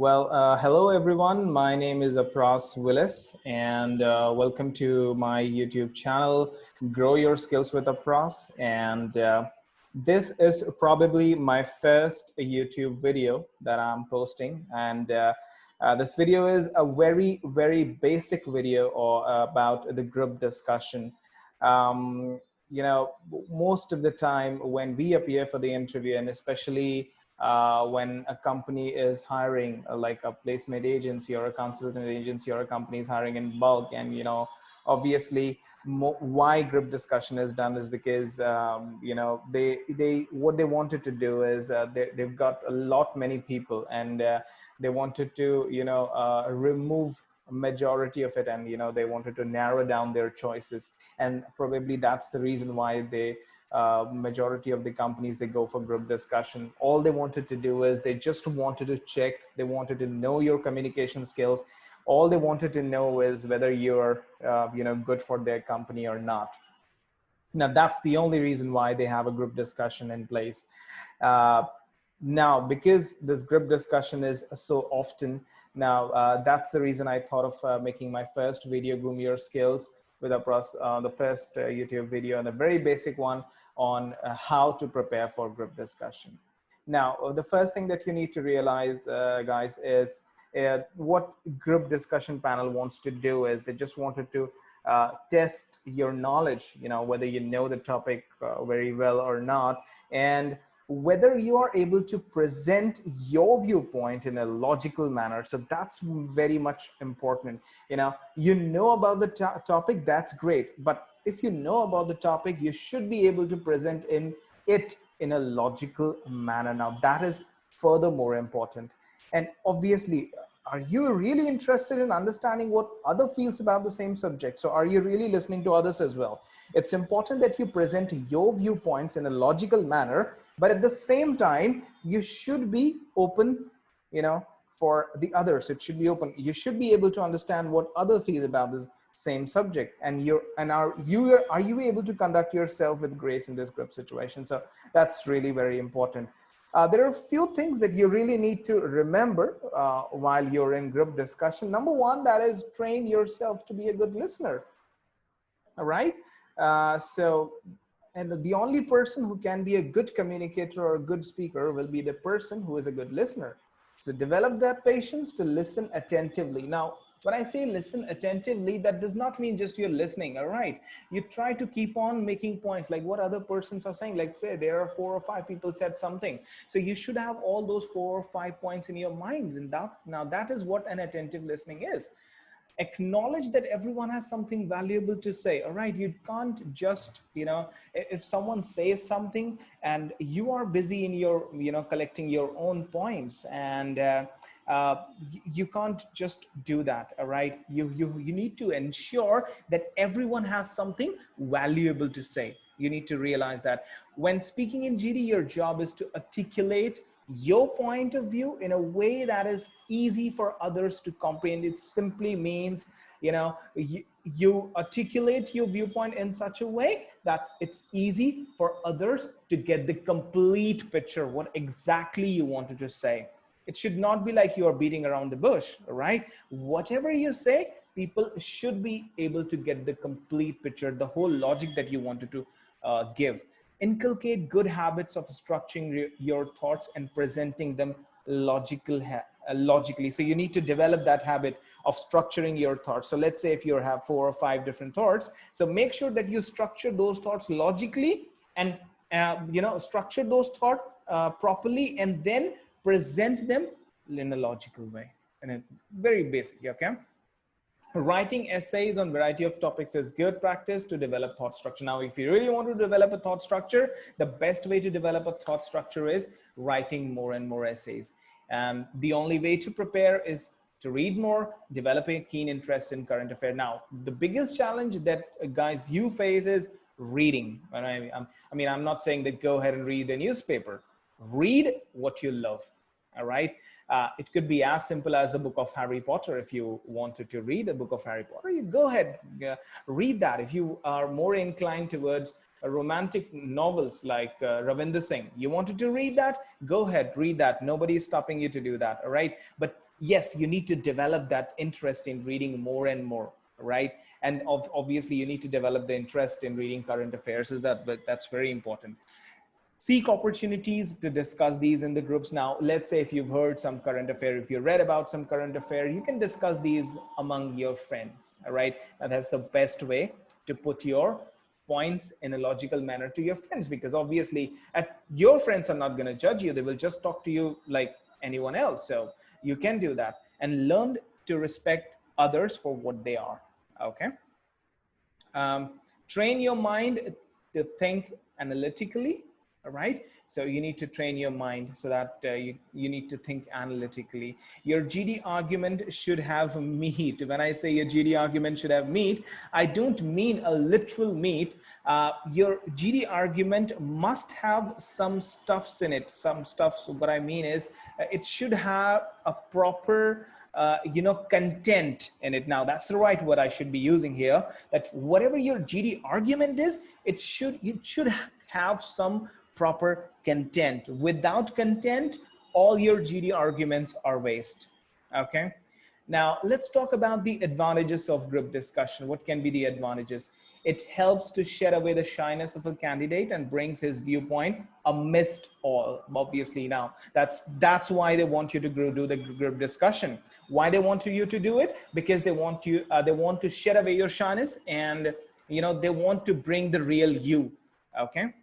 Hello everyone. My name is Apras Willis, and welcome to my YouTube channel, Grow Your Skills with Apras. And this is probably my first YouTube video that I'm posting. And this video is a very, very basic video about the group discussion. Um, Most of the time when we appear for the interview, and especially when a company is hiring like a placement agency or a consultant agency, or a company is hiring in bulk, and obviously why group discussion is done is because they what they wanted to do is they've got a lot many people, and they wanted to remove a majority of it, and they wanted to narrow down their choices, and probably that's the reason why they majority of the companies, they go for group discussion. All they wanted to do is they just wanted to check, they wanted to know your communication skills. All they wanted to know is whether you're good for their company or not. Now that's the only reason why they have a group discussion in place. uh, Now, because this group discussion is so often now, that's the reason I thought of making my first video, Groom Your Skills with the first YouTube video, and a very basic one on how to prepare for group discussion. Now, the first thing that you need to realize, guys, is what group discussion panel wants to do is they just wanted to test your knowledge, whether you know the topic very well or not, and whether you are able to present your viewpoint in a logical manner. So that's very much important. You know about the topic, that's great. But if you know about the topic, you should be able to present it in a logical manner. Now, that is furthermore important. And obviously, are you really interested in understanding what other feels about the same subject? So are you really listening to others as well? It's important that you present your viewpoints in a logical manner, but at the same time, you should be open, for the others. It should be open. You should be able to understand what others feel about the same subject. And are you able to conduct yourself with grace in this group situation? So that's really very important. There are a few things that you really need to remember while you're in group discussion. Number one, that is train yourself to be a good listener. All right. And the only person who can be a good communicator or a good speaker will be the person who is a good listener. So develop that patience to listen attentively. Now, when I say listen attentively, that does not mean just you're listening. All right. You try to keep on making points, like what other persons are saying. Like, say there are 4 or 5 people said something. So you should have all those 4 or 5 points in your mind. And that is what an attentive listening is. Acknowledge that everyone has something valuable to say. All right. You can't just, if someone says something and you are busy in your, collecting your own points, and you can't just do that. All right. You need to ensure that everyone has something valuable to say. You need to realize that when speaking in GD, your job is to articulate your point of view in a way that is easy for others to comprehend. It simply means, you articulate your viewpoint in such a way that it's easy for others to get the complete picture, what exactly you wanted to say. It should not be like you are beating around the bush, right? Whatever you say, people should be able to get the complete picture, the whole logic that you wanted to give. Inculcate good habits of structuring your thoughts and presenting them logically. So you need to develop that habit of structuring your thoughts. So let's say if you have 4 or 5 different thoughts, so make sure that you structure those thoughts logically, and structure those thoughts properly, and then present them in a logical way, and a very basic. Okay. Writing essays on variety of topics is good practice to develop thought structure. Now, if you really want to develop a thought structure, the best way to develop a thought structure is writing more and more essays. And the only way to prepare is to read more, develop a keen interest in current affairs. Now, the biggest challenge that guys you face is reading. I'm not saying that go ahead and read the newspaper. Read what you love. All right. It could be as simple as the book of Harry Potter. If you wanted to read a book of Harry Potter, you go ahead, read that. If you are more inclined towards romantic novels like Ravinder Singh, you wanted to read that, go ahead, read that. Nobody is stopping you to do that. All right. But yes, you need to develop that interest in reading more and more, right? And obviously you need to develop the interest in reading current affairs. That's very important. Seek opportunities to discuss these in the groups. Now, let's say if you've heard some current affair, if you read about some current affair, you can discuss these among your friends, all right? And that's the best way to put your points in a logical manner to your friends, because obviously your friends are not going to judge you. They will just talk to you like anyone else. So you can do that and learn to respect others for what they are, okay? um, Train your mind to think analytically, all right? So you need to train your mind so that you need to think analytically. Your GD argument should have meat. When I say your GD argument should have meat, I don't mean a literal meat. Your GD argument must have some stuffs in it. Some stuffs, what I mean is it should have a proper content in it. Now that's the right word I should be using here, that whatever your GD argument is, it should have some proper content. Without content, all your GD arguments are waste, okay? Now, let's talk about the advantages of group discussion. What can be the advantages? It helps to shed away the shyness of a candidate and brings his viewpoint amidst all. Obviously, now that's why they want you to do the group discussion. Why they want you to do it? Because they want to shed away your shyness, and they want to bring the real you. Okay.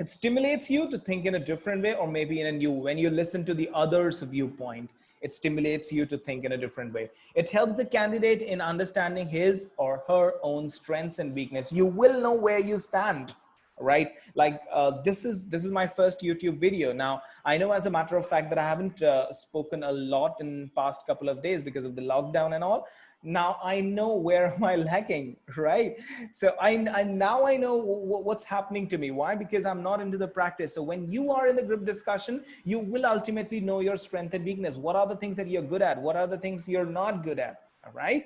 It stimulates you to think in a different way, or maybe in a new. When you listen to the other's viewpoint, it stimulates you to think in a different way. It helps the candidate in understanding his or her own strengths and weakness. You will know where you stand, right? Like this is my first YouTube video. Now I know, as a matter of fact, that I haven't spoken a lot in past couple of days because of the lockdown and all. Now I know where am I lacking, right? So now I know what's happening to me. Why? Because I'm not into the practice. So when you are in the group discussion, you will ultimately know your strength and weakness. What are the things that you're good at? What are the things you're not good at? All right.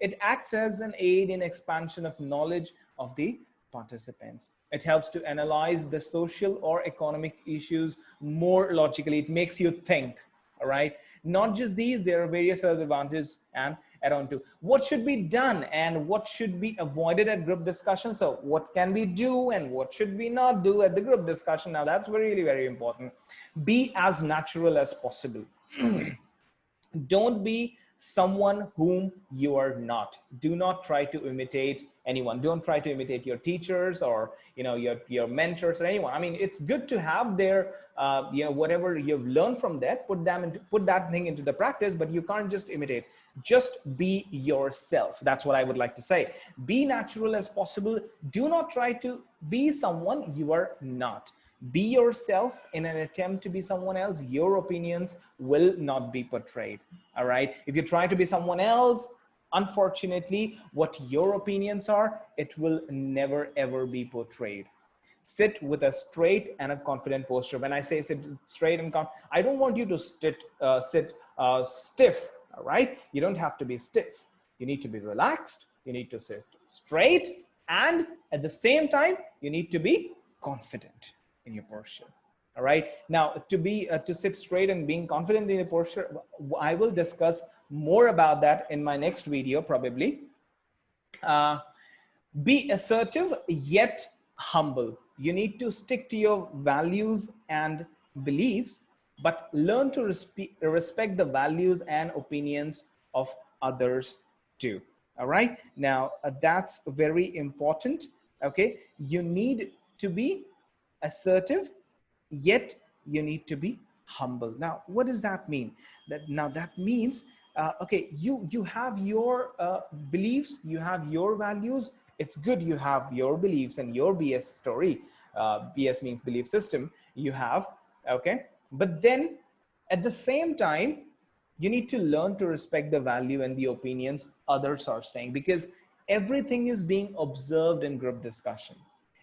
It acts as an aid in expansion of knowledge of the participants. It helps to analyze the social or economic issues more logically. It makes you think, all right? Not just these, there are various other advantages and add on to what should be done and what should be avoided at group discussion. So what can we do and what should we not do at the group discussion? Now that's really very important. Be as natural as possible. Don't be someone whom you are not. Do not try to imitate anyone. Don't try to imitate your teachers or your mentors or anyone. I mean, it's good to have their whatever you've learned from that, put that thing into the practice, but you can't just imitate. Just be yourself. That's what I would like to say. Be natural as possible. Do not try to be someone you are not. Be yourself in an attempt to be someone else. Your opinions will not be portrayed. All right. If you try to be someone else, unfortunately, what your opinions are, it will never ever be portrayed. Sit with a straight and a confident posture. When I say sit straight and I don't want you to sit stiff. All right. You don't have to be stiff. You need to be relaxed. You need to sit straight. And at the same time, you need to be confident in your posture. All right. Now, to sit straight and being confident in your posture, I will discuss more about that in my next video, probably. Be assertive yet humble. You need to stick to your values and beliefs, but learn to respect the values and opinions of others too. All right. Now, that's very important. Okay. You need to be assertive, yet you need to be humble. Now, what does that mean? That means, okay, you have your beliefs, you have your values. It's good you have your beliefs and your BS story. BS means belief system. You have, okay, but then at the same time, you need to learn to respect the value and the opinions others are saying, because everything is being observed in group discussion.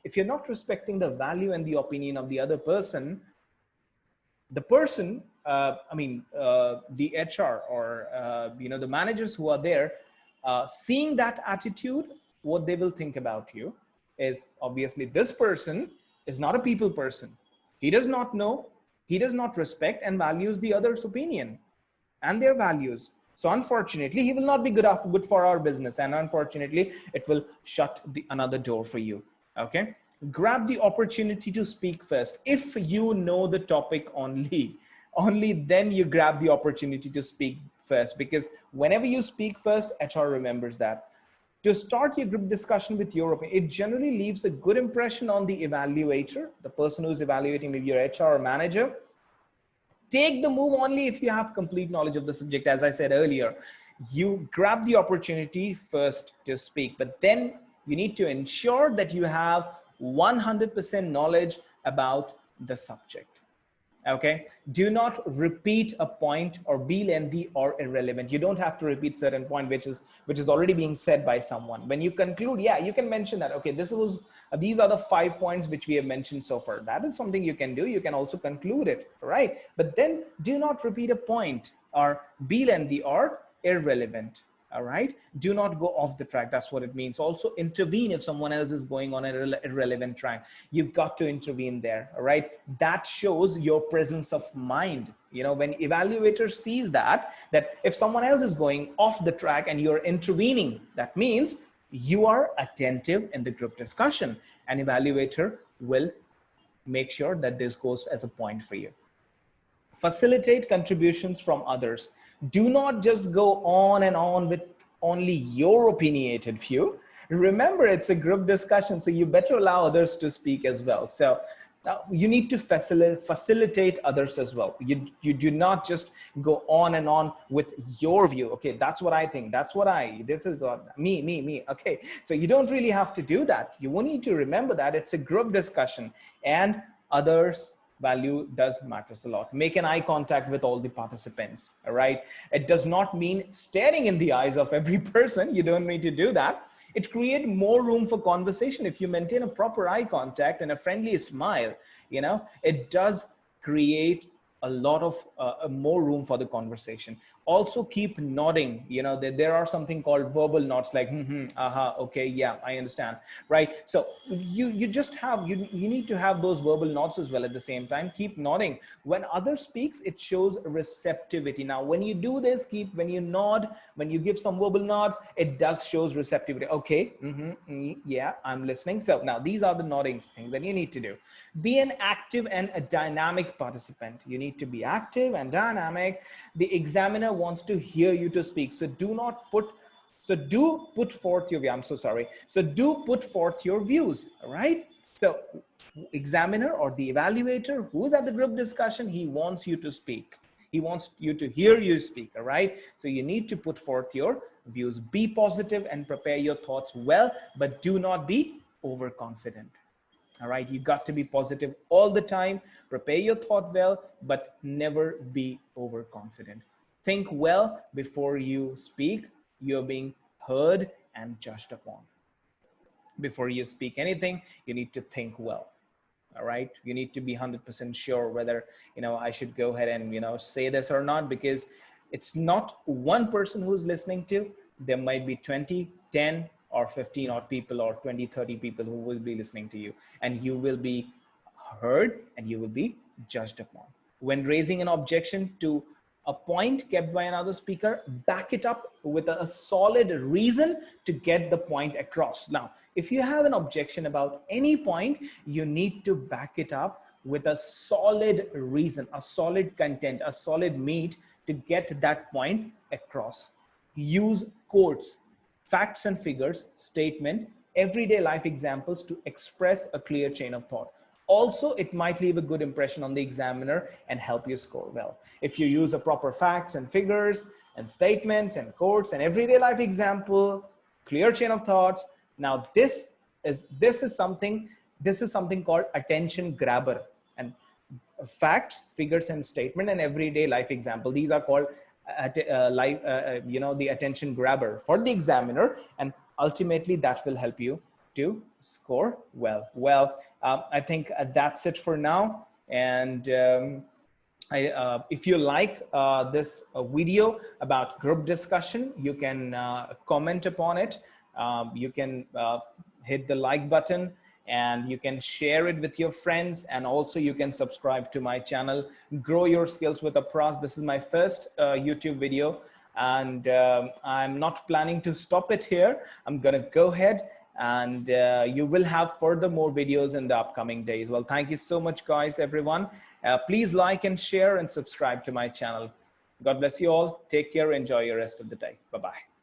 If you're not respecting the value and the opinion of the other person, the person, the HR or, the managers who are there, seeing that attitude, what they will think about you is, obviously, this person is not a people person. He does not know, he does not respect and values the other's opinion. and their values. So unfortunately, he will not be good for our business. And unfortunately, it will shut another door for you. Okay. Grab the opportunity to speak first. If you know the topic only then you grab the opportunity to speak first, because whenever you speak first, HR remembers that. To start your group discussion with your opinion, it generally leaves a good impression on the evaluator, the person who's evaluating, maybe your HR or manager. Take the move only if you have complete knowledge of the subject. As I said earlier, you grab the opportunity first to speak, but then you need to ensure that you have 100% knowledge about the subject. Okay, do not repeat a point or be lengthy or irrelevant. You don't have to repeat certain point which is already being said by someone. When you conclude, yeah, you can mention that, okay, these are the 5 points which we have mentioned so far. That is something you can do. You can also conclude it, right? But then do not repeat a point or be lengthy or irrelevant. All right, do not go off the track. That's what it means. Also intervene if someone else is going on an irrelevant track. You've got to intervene there. All right, that shows your presence of mind. You know, when evaluator sees that if someone else is going off the track and you're intervening, that means you are attentive in the group discussion, and evaluator will make sure that this goes as a point for you. Facilitate contributions from others. Do not just go on and on with only your opinionated view. Remember, it's a group discussion, so you better allow others to speak as well. So you need to facilitate others as well. You do not just go on and on with your view. Okay, that's what I think. This is what, me. Okay, so you don't really have to do that. You will need to remember that it's a group discussion, and others' value does matters a lot. Make an eye contact with all the participants. All right, it does not mean staring in the eyes of every person. You don't need to do that. It creates more room for conversation. If you maintain a proper eye contact and a friendly smile, you know, it does create a lot of more room for the conversation. Also keep nodding. You know, there are something called verbal nods, like aha, okay, yeah, I understand, right? So you just have, you need to have those verbal nods as well. At the same time, keep nodding when others speaks. It shows receptivity. Now when you do this, when you nod, when you give some verbal nods, it does shows receptivity. Okay, yeah, I'm listening. So now these are the nodding things that you need to do. Be an active and a dynamic participant. You need to be active and dynamic. The examiner wants to hear you to speak. So do put forth your view. I'm so sorry. So do put forth your views. All right. So examiner or the evaluator who's at the group discussion, he wants you to speak. He wants you to hear you speak. All right. So you need to put forth your views. Be positive and prepare your thoughts well, but do not be overconfident. All right, you got to be positive all the time. Prepare your thought well, but never be overconfident. Think well before you speak. You're being heard and judged upon. Before you speak anything, you need to think well. All right, you need to be 100% sure whether, you know, I should go ahead and, you know, say this or not, because it's not one person who's listening to. There might be 20, 10 or 15 or people, or 20, 30 people who will be listening to you, and you will be heard and you will be judged upon. When raising an objection to a point kept by another speaker, back it up with a solid reason to get the point across. Now, if you have an objection about any point, you need to back it up with a solid reason, a solid content, a solid meat to get that point across. Use quotes, facts and figures, statement, everyday life examples to express a clear chain of thought. Also, it might leave a good impression on the examiner and help you score well. If you use a proper facts and figures and statements and quotes and everyday life example, clear chain of thoughts. Now this is something called attention grabber. And facts, figures, and statement and everyday life example, these are called the attention grabber for the examiner, and ultimately that will help you to score well. I think that's it for now. And if you like this video about group discussion, you can comment upon it. You can hit the like button, and you can share it with your friends, and also you can subscribe to my channel, Grow Your Skills with a Pros. This is my first YouTube video, and I'm not planning to stop it here. I'm gonna go ahead, and you will have further more videos in the upcoming days. Well, thank you so much, guys, everyone. Please like and share and subscribe to my channel. God bless you all. Take care. Enjoy your rest of the day. Bye-bye.